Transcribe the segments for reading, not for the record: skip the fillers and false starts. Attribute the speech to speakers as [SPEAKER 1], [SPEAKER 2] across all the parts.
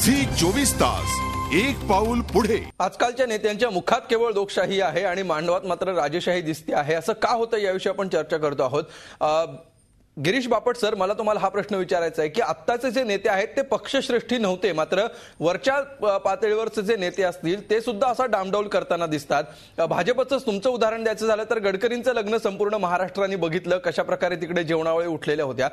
[SPEAKER 1] Zee 24 तास एक पाऊल पुढे।
[SPEAKER 2] आजकालच्या नेत्यांच्या मुखात केवळ लोकशाही आहे आणि मांडवात मात्र राजेशाही दिसते आहे, असं का होतं याविषयी आपण चर्चा करतो आहोत। गिरीश बापट सर, मला तुम्हाला हा प्रश्न विचारायचा आहे की आत्ताचे जे नेते आहेत ते पक्षश्रेष्ठी नव्हते, मात्र वरच्या पातळीवरचे जे नेते असतील ते सुद्धा असा डामडौल करताना दिसतात। भाजपचं तुमचं उदाहरण द्यायचं झालं तर गडकरींचं लग्न संपूर्ण महाराष्ट्राने बघितलं, कशा प्रकारे तिकडे जेवणावळी उठलेल्या होत्या।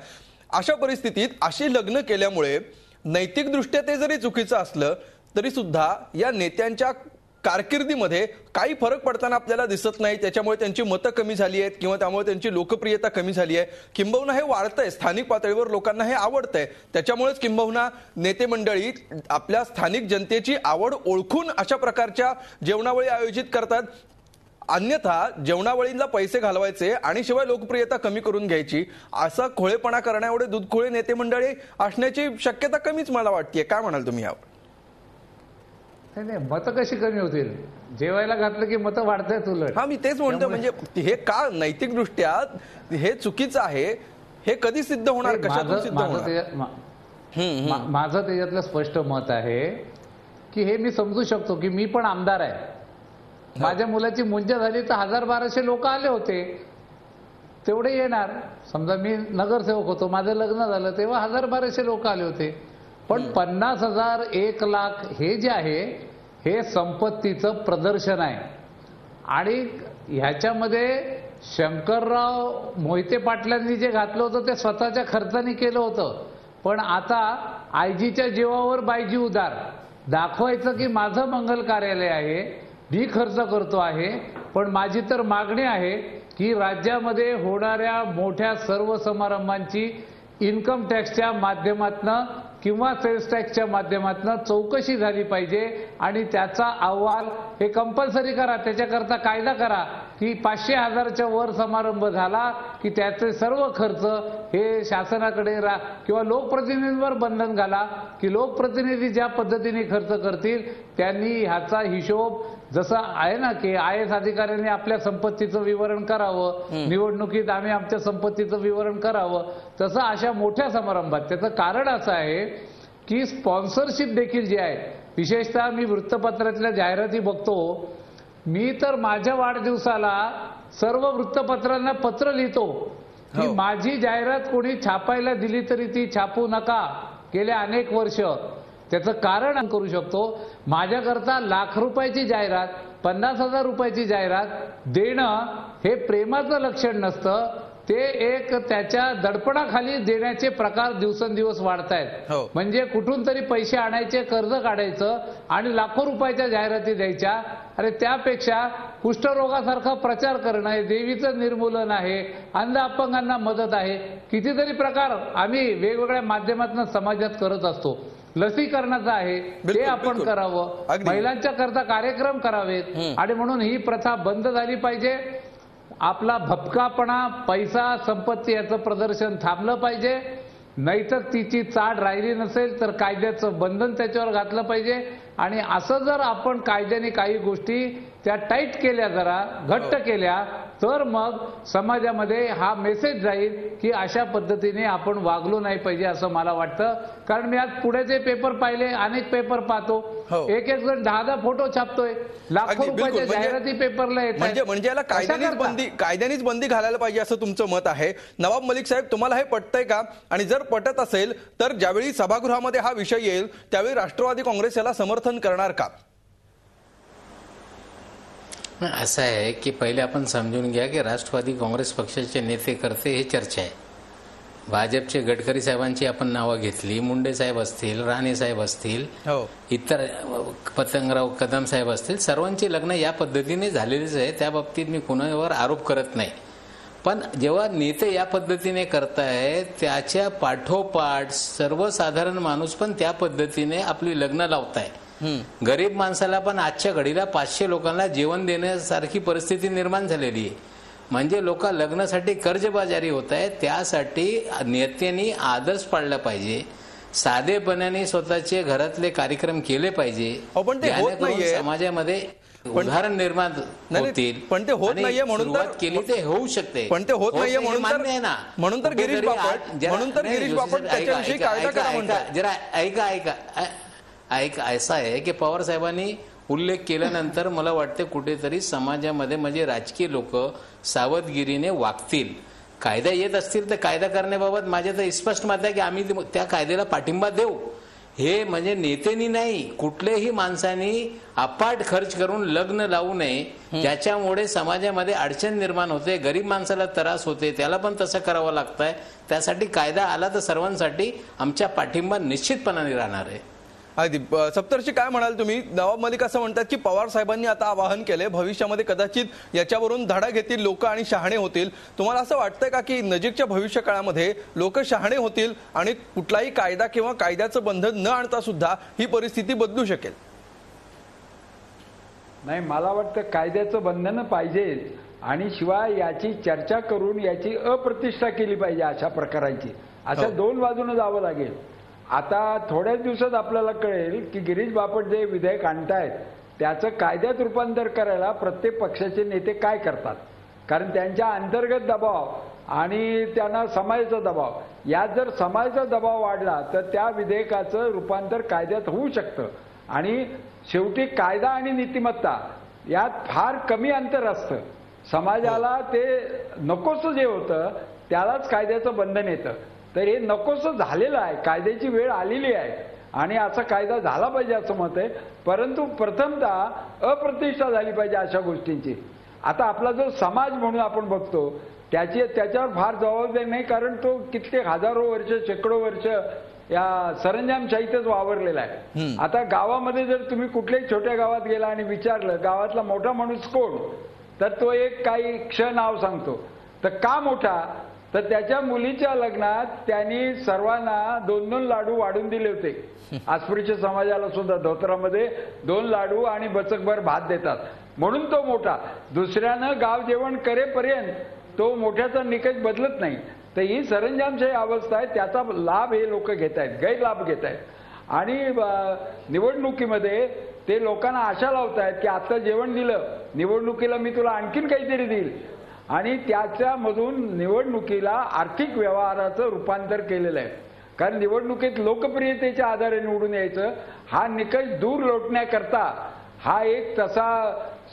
[SPEAKER 2] अशा परिस्थितीत अशी लग्न केल्यामुळे नैतिकदृष्ट्या ते जरी चुकीचं असलं तरी सुद्धा या नेत्यांच्या कारकिर्दीमध्ये काही फरक पडताना आपल्याला दिसत नाही। त्याच्यामुळे त्यांची मतं कमी झाली आहेत किंवा त्यामुळे त्यांची लोकप्रियता कमी झाली आहे, किंबहुना हे वाढतंय, स्थानिक पातळीवर लोकांना हे आवडतंय। त्याच्यामुळेच किंबहुना नेते मंडळी आपल्या स्थानिक जनतेची आवड ओळखून अशा प्रकारच्या जेवणावळी आयोजित करतात। अन्यथा जेवणावळींना पैसे घालवायचे आणि शिवाय लोकप्रियता कमी करून घ्यायची, असा खोळेपणा करण्याएवढे दूधखोळे नेते मंडळी असण्याची शक्यता कमीच मला वाटते। काय म्हणाल तुम्ही यावर?
[SPEAKER 3] नाही, मतं कशी कमी होतील? जेवायला घातलं की मतं वाढतायत उलट।
[SPEAKER 2] हा, मी तेच म्हणतो, म्हणजे हे का नैतिकदृष्ट्या हे चुकीचं आहे, हे कधी सिद्ध होणार, कशातून सिद्ध होणार?
[SPEAKER 3] माझं त्याच्यातलं स्पष्ट मत आहे की हे मी समजू शकतो की मी पण आमदार आहे, माझ्या मुलाची मुंज झाली तर 1000-1200 लोक आले होते, तेवढे येणार। समजा मी नगरसेवक होतो, माझं लग्न झालं तेव्हा 1000-1200 लोक आले होते, पण 50,000 1,00,000 हे जे आहे हे संपत्तीचं प्रदर्शन आहे। आणि ह्याच्यामध्ये शंकरराव मोहिते पाटलांनी जे घातलं होतं ते स्वतःच्या खर्चाने केलं होतं, पण आता आयजीच्या जीवावर बायजी उदार दाखवायचं की माझं मंगल कार्यालय आहे, मी खर्च करतो आहे। पण माझी तर मागणी आहे की राज्यामध्ये होणाऱ्या मोठ्या सर्व समारंभांची इन्कम टॅक्सच्या माध्यमातनं किंवा सेल्स टॅक्सच्या माध्यमातनं चौकशी झाली पाहिजे आणि त्याचा अहवाल हे कंपल्सरी करा। त्याच्याकरता कायदा करा की 500,000च्या वर समारंभ झाला की त्याचे सर्व खर्च हे शासनाकडे किंवा लोकप्रतिनिधींवर बंधन घाला की लोकप्रतिनिधी ज्या पद्धतीने खर्च करतील त्यांनी ह्याचा हिशोब, जसं आहे ना की IAS अधिकाऱ्यांनी आपल्या संपत्तीचं विवरण करावं, निवडणुकीत आम्ही आमच्या संपत्तीचं विवरण करावं, तसं अशा मोठ्या समारंभात। त्याचं कारण असं आहे की स्पॉन्सरशिप देखील जी आहे, विशेषतः मी वृत्तपत्रातल्या जाहिराती बघतो, मी तर माझ्या वाढदिवसाला सर्व वृत्तपत्रांना पत्र लिहितो की माझी जाहिरात कोणी छापायला दिली तरी ती छापू नका, गेल्या अनेक वर्ष। त्याचं कारण करू शकतो, माझ्याकरता ₹1,00,000 जाहिरात, 50,000 रुपयाची जाहिरात देणं हे प्रेमाचं लक्षण नसतं, ते एक त्याच्या दडपणाखाली देण्याचे प्रकार दिवसेंदिवस वाढत आहेत। म्हणजे कुठून तरी पैसे आणायचे, कर्ज काढायचं आणि लाखो रुपयाच्या जाहिराती द्यायच्या। अरे त्यापेक्षा कुष्ठरोगासारखा प्रचार करणं, देवीचं निर्मूलन आहे, अंध अपंगांना मदत आहे, कितीतरी प्रकार आम्ही वेगवेगळ्या माध्यमातून समाजात करत असतो। लसीकरणाचं आहे ते आपण करावं, महिलांच्या करता कार्यक्रम करावेत आणि म्हणून ही प्रथा बंद झाली पाहिजे। आपला भपकापणा, पैसा, संपत्ती याचं प्रदर्शन थांबलं पाहिजे, नैतिकतेची चाड राहिली नसेल तर कायद्याचं बंधन त्याच्यावर घातलं पाहिजे। आणि असं जर आपण कायद्याने काही गोष्टी त्या टाईट केल्या, जरा घट्ट केल्या, तर मग समाजामध्ये हा मेसेज जाईल की अशा पद्धतीने आपण वागलो नाही पाहिजे, असं मला वाटतं। कारण मी आज पुण्याचे पेपर पाहिले, अनेक पेपर पाहतो, एक जण 10 फोटो छापतोय, लाखो रुपयाच्या जाहिराती पेपरला येतात।
[SPEAKER 2] म्हणजे याला कायद्यानेच बंदी घालायला पाहिजे असं तुमचं मत आहे। नवाब मलिक साहेब, तुम्हाला हे पटतंय का? आणि जर पटत असेल तर ज्यावेळी सभागृहामध्ये हा विषय येईल त्यावेळी राष्ट्रवादी काँग्रेस याला समर्थन करणार का?
[SPEAKER 4] असं आहे की पहिले आपण समजून घ्या की राष्ट्रवादी काँग्रेस पक्षाचे नेते करते हे चर्चा आहे। भाजपचे गडकरी साहेबांची आपण नावं घेतली, मुंडे साहेब असतील, राणे साहेब असतील, इतर पतंगराव कदम साहेब असतील, सर्वांची लग्न या पद्धतीने झालेलीच आहे। त्या बाबतीत मी कुणावर आरोप करत नाही, पण जेव्हा नेते या पद्धतीने करतायत त्याच्या पाठोपाठ सर्वसाधारण माणूस पण त्या पद्धतीने आपली लग्न लावताय। गरीब माणसाला पण आजच्या घडीला 500 लोकांना जेवण देण्यासारखी परिस्थिती निर्माण झालेली आहे। म्हणजे लोक लग्नासाठी कर्जबाजारी होत आहेत। त्यासाठी नेत्यांनी आदर्श पाळला पाहिजे, साधेपणाने स्वतःचे घरातले कार्यक्रम केले पाहिजे, समाजामध्ये उदाहरण निर्माण होतील।
[SPEAKER 2] पण ते होत नाहीये म्हणून तर
[SPEAKER 4] केली ते होऊ शकते,
[SPEAKER 2] पण ते होत नाहीये म्हणून तर गिरीश बापट त्याच्याविषयी कायदा करा म्हणतात।
[SPEAKER 4] जरा ऐका एक असा आहे की पवार साहेबांनी उल्लेख केल्यानंतर मला वाटते कुठेतरी समाजामध्ये म्हणजे राजकीय लोक सावधगिरीने वागतील. कायदा येत असतील तर कायदा करण्याबाबत माझे तर स्पष्ट मत आहे की आम्ही त्या कायद्याला पाठिंबा देऊ. हे म्हणजे नेत्यांनी नाही, कुठल्याही माणसांनी अपाट खर्च करून लग्न लावू नये, ज्याच्यामुळे समाजामध्ये अडचण निर्माण होते, गरीब माणसाला त्रास होते, त्याला पण तसं करावं लागतंय. त्यासाठी कायदा आला तर सर्वांसाठी आमच्या पाठिंबा निश्चितपणाने राहणार आहे.
[SPEAKER 2] अगदी. सप्तर्षी, काय म्हणाल तुम्ही? नवाब मलिक असं म्हणतात की पवार साहेबांनी आता आवाहन केले, भविष्यामध्ये कदाचित याच्यावरून धडा घेतील लोक आणि शहाणे होतील. तुम्हाला असं वाटतंय का की नजीकच्या भविष्य काळामध्ये लोक शहाणे होतील आणि कुठलाही कायदा किंवा कायद्याचं बंधन न आणता सुद्धा ही परिस्थिती बदलू शकेल?
[SPEAKER 5] नाही, मला वाटतं कायद्याचं बंधन पाहिजे आणि शिवाय याची चर्चा करून याची अप्रतिष्ठा केली पाहिजे. अशा प्रकारांची अशा दोन बाजूने जावं लागेल. आता थोड्याच दिवसात आपल्याला कळेल की गिरीश बापट जे विधेयक आणतायत त्याचं कायद्यात रूपांतर करायला प्रत्येक पक्षाचे नेते काय करतात. कारण त्यांच्या अंतर्गत दबाव आणि त्यांना समाजाचा दबाव, यात जर समाजाचा दबाव वाढला तर त्या विधेयकाचं रूपांतर कायद्यात होऊ शकतं. आणि शेवटी कायदा आणि नीतिमत्ता यात फार कमी अंतर असतं. समाजाला ते नकोसं जे होतं त्यालाच कायद्याचं बंधन येतं. तर हे नकोसं झालेलं आहे, कायद्याची वेळ आलेली आहे आणि असा कायदा झाला पाहिजे असं मत आहे. परंतु प्रथमतः अप्रतिष्ठा झाली पाहिजे अशा गोष्टींची. आता आपला जो समाज म्हणून आपण बघतो त्याच्यावर फार जबाबदारी नाही, कारण तो कित्येक हजारो वर्ष शेकडो वर्ष या सरंजामशाहीतच वावरलेला आहे. आता गावामध्ये जर तुम्ही कुठल्याही छोट्या गावात गेला आणि विचारलं गावातला मोठा माणूस कोण, तर तो एक काही नाव सांगतो. तर का मोठा, तर त्याच्या मुलीच्या लग्नात त्यांनी सर्वांना 2-2 लाडू वाढून दिले होते. अस्पृश्य समाजाला सुद्धा धोत्रामध्ये 2 लाडू आणि बचकभर भात देतात म्हणून तो मोठा. दुसऱ्यानं गाव जेवण करेपर्यंत तो मोठ्याचा निकष बदलत नाही. तर ही सरंजामशाही अवस्था आहे, त्याचा लाभ हे लोक घेत आहेत, गैरलाभ घेत आहेत. आणि निवडणुकीमध्ये ते लोकांना आशा लावत आहेत की आता जेवण दिलं, निवडणुकीला मी तुला आणखीन काहीतरी देईल. आणि त्याच्यामधून निवडणुकीला आर्थिक व्यवहाराचं रूपांतर केलेलं आहे. कारण निवडणुकीत लोकप्रियतेच्या आधारे निवडून यायचं हा निकष दूर लोटण्याकरता हा एक तसा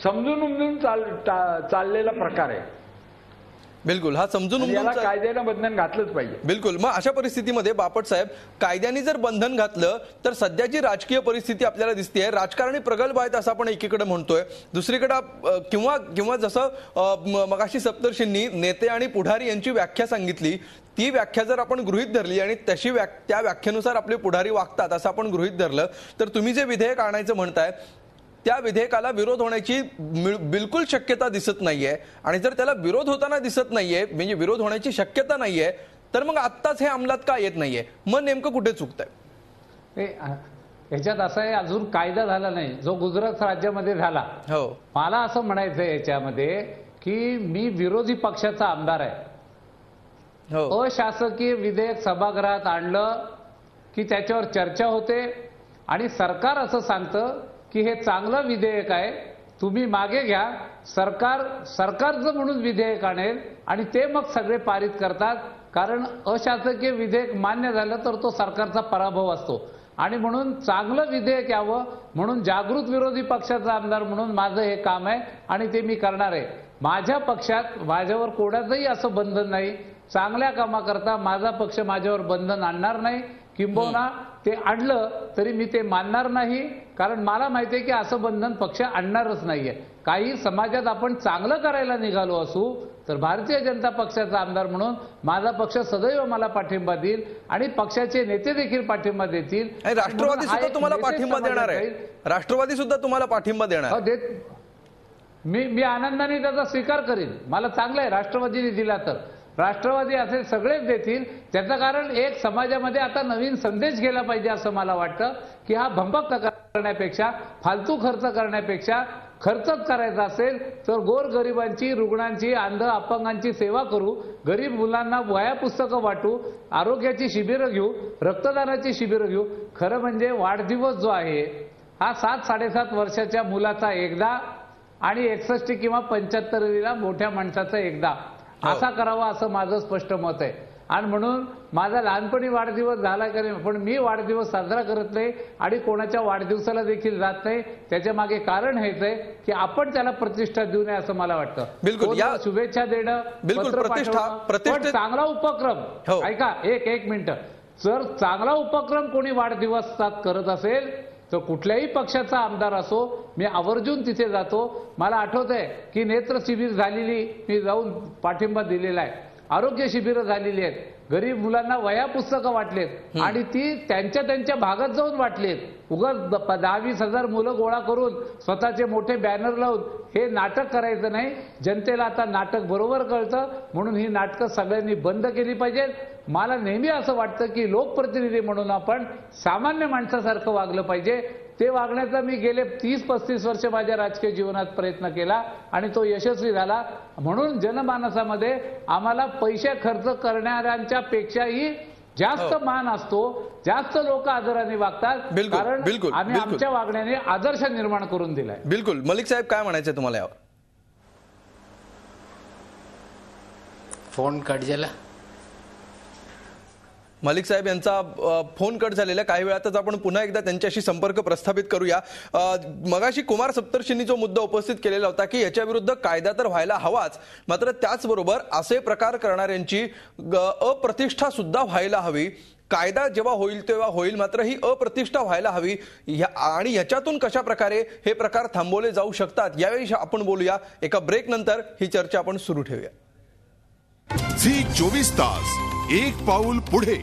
[SPEAKER 5] समजून उमजून चाललेला प्रकार आहे.
[SPEAKER 2] बिलकुल, हा समजून
[SPEAKER 5] याला कायद्यानं बंधन घातलंच पाहिजे.
[SPEAKER 2] बिलकुल. मग अशा परिस्थितीमध्ये बापट साहेब, कायद्याने जर बंधन घातलं तर सध्याची राजकीय परिस्थिती आपल्याला दिसतेय, राजकारणी प्रगल्भ आहेत असं आपण एकीकडे म्हणतोय, दुसरीकडे किंवा जसं मगाशी सप्तर्षींनी नेते आणि पुढारी यांची व्याख्या सांगितली, ती व्याख्या जर आपण गृहीत धरली आणि त्या व्याख्येनुसार आपले पुढारी वागतात असं आपण गृहीत धरलं तर तुम्ही जे विधेयक आणायचं म्हणताय त्या विधेयकाला विरोध होण्याची बिलकुल शक्यता दिसत नाहीये. आणि जर त्याला विरोध होताना दिसत नाहीये, म्हणजे विरोध होण्याची शक्यता नाहीये, तर मग आत्ताच हे अंमलात का येत नाहीये? मग नेमकं कुठे चुकतंय?
[SPEAKER 3] याच्यात असं आहे, अजून कायदा झाला नाही जो गुजरात राज्यामध्ये झाला.
[SPEAKER 2] हो,
[SPEAKER 3] मला असं म्हणायचंय याच्यामध्ये की मी विरोधी पक्षाचा आमदार आहे.
[SPEAKER 2] हो,
[SPEAKER 3] अशासकीय विधेयक सभागृहात आणलं की त्याच्यावर चर्चा होते आणि सरकार असं सांगतं की हे चांगलं विधेयक आहे, तुम्ही मागे घ्या. सरकारचं म्हणून विधेयक आणेल आणि ते मग सगळे पारित करतात. कारण अशासकीय विधेयक मान्य झालं तर तो सरकारचा पराभव असतो. आणि म्हणून चांगलं विधेयक यावं म्हणून जागृत विरोधी पक्षाचा आमदार म्हणून माझं हे काम आहे आणि ते मी करणार आहे. माझ्या पक्षात माझ्यावर कोणाचंही असं बंधन नाही. चांगल्या कामाकरता माझा पक्ष माझ्यावर बंधन आणणार नाही. किंबहुना ते आणलं तरी मी ते मानणार नाही, कारण मला माहिती आहे की असं बंधन पक्ष आणणारच नाहीये. काही समाजात आपण चांगलं करायला निघालो असू तर भारतीय जनता पक्षाचा आमदार म्हणून माझा पक्ष सदैव मला पाठिंबा देईल आणि पक्षाचे नेते देखील पाठिंबा देतील.
[SPEAKER 2] राष्ट्रवादी सुद्धा तुम्हाला पाठिंबा देणार आहे. राष्ट्रवादी सुद्धा तुम्हाला पाठिंबा देणार.
[SPEAKER 3] मी आनंदाने त्याचा स्वीकार करीन. मला चांगलं आहे राष्ट्रवादीने दिला तर. राष्ट्रवादी असे सगळेच देतील. त्याचं कारण एक समाजामध्ये आता नवीन संदेश गेला पाहिजे असं मला वाटतं की हा भंपक करण्यापेक्षा, फालतू खर्च करण्यापेक्षा, खर्चच करायचा असेल तर गोरगरिबांची, रुग्णांची, अंध अपंगांची सेवा करू, गरीब मुलांना वह्या पुस्तकं वाटू, आरोग्याची शिबिरं घेऊ, रक्तदानाची शिबिरं घेऊ. खरं म्हणजे वाढदिवस जो आहे हा 7-7.5 वर्षाच्या मुलाचा एकदा आणि 61 किंवा 75ला मोठ्या माणसाचा एकदा असा करावा असं माझं स्पष्ट मत आहे. आणि म्हणून माझा लहानपणी वाढदिवस झाला का नाही, पण मी वाढदिवस साजरा करत नाही आणि कोणाच्या वाढदिवसाला देखील जात नाही. त्याच्या मागे कारण हेच आहे की आपण त्याला प्रतिष्ठा देऊ नये असं मला वाटतं.
[SPEAKER 2] बिलकुल. या
[SPEAKER 3] शुभेच्छा देणं,
[SPEAKER 2] बिलकुल
[SPEAKER 3] पत्र
[SPEAKER 2] प्रतिष्ठा
[SPEAKER 3] पाठवणं, पण चांगला उपक्रम.
[SPEAKER 2] हो.
[SPEAKER 3] ऐका एक मिनिट. जर चांगला उपक्रम कोणी वाढदिवसात करत असेल तर कुठल्याही पक्षाचा आमदार असो, मी आवर्जून तिथे जातो. मला आठवत आहे की नेत्र शिबिर झालेली, मी जाऊन पाठिंबा दिलेला आहे. आरोग्य शिबिरं झालेली आहेत, गरीब मुलांना वह्या पुस्तकं वाटलेत आणि ती त्यांच्या भागात जाऊन वाटलेत. उगाच 10-20 हजार मुलं गोळा करून स्वतःचे मोठे बॅनर लावून हे नाटक करायचं नाही. जनतेला आता नाटक बरोबर कळतं, म्हणून ही नाटकं सगळ्यांनी बंद केली पाहिजेत. मला नेहमी असं वाटतं की लोकप्रतिनिधी म्हणून आपण सामान्य माणसासारखं वागलं पाहिजे. ते वागण्याचा मी गेले 30-35 वर्ष माझ्या राजकीय जीवनात प्रयत्न केला आणि तो यशस्वी झाला. म्हणून जनमानसामध्ये आम्हाला पैसे खर्च करणाऱ्यांच्या पेक्षाही जास्त मान असतो, जास्त लोक आदराने वागतात, कारण आम्ही आमच्या वागण्याने आदर्श निर्माण करून दिलाय.
[SPEAKER 2] बिलकुल. मलिक साहेब, काय म्हणायचंय तुम्हाला यावर?
[SPEAKER 4] फोन कट झाला.
[SPEAKER 2] मलिक साहेब यांचा फोन कट झालेला. काही वेळातच आपण पुन्हा एकदा त्यांच्याशी संपर्क प्रस्थापित करूया. मगाशी कुमार सप्तर्षींनी जो मुद्दा उपस्थित केलेला होता की याच्या विरुद्ध कायदा तर व्हायला हवाच, मात्र त्याचबरोबर असे प्रकार करणाऱ्यांची अप्रतिष्ठा सुद्धा व्हायला हवी. कायदा जेव्हा होईल तेव्हा होईल, मात्र ही अप्रतिष्ठा व्हायला हवी आणि याच्यातून कशा प्रकारे हे प्रकार थांबवले जाऊ शकतात याविषयी आपण बोलूया. एका ब्रेक नंतर ही चर्चा आपण सुरू ठेवूया.
[SPEAKER 1] झी 24 तास, एक पाऊल पुढे.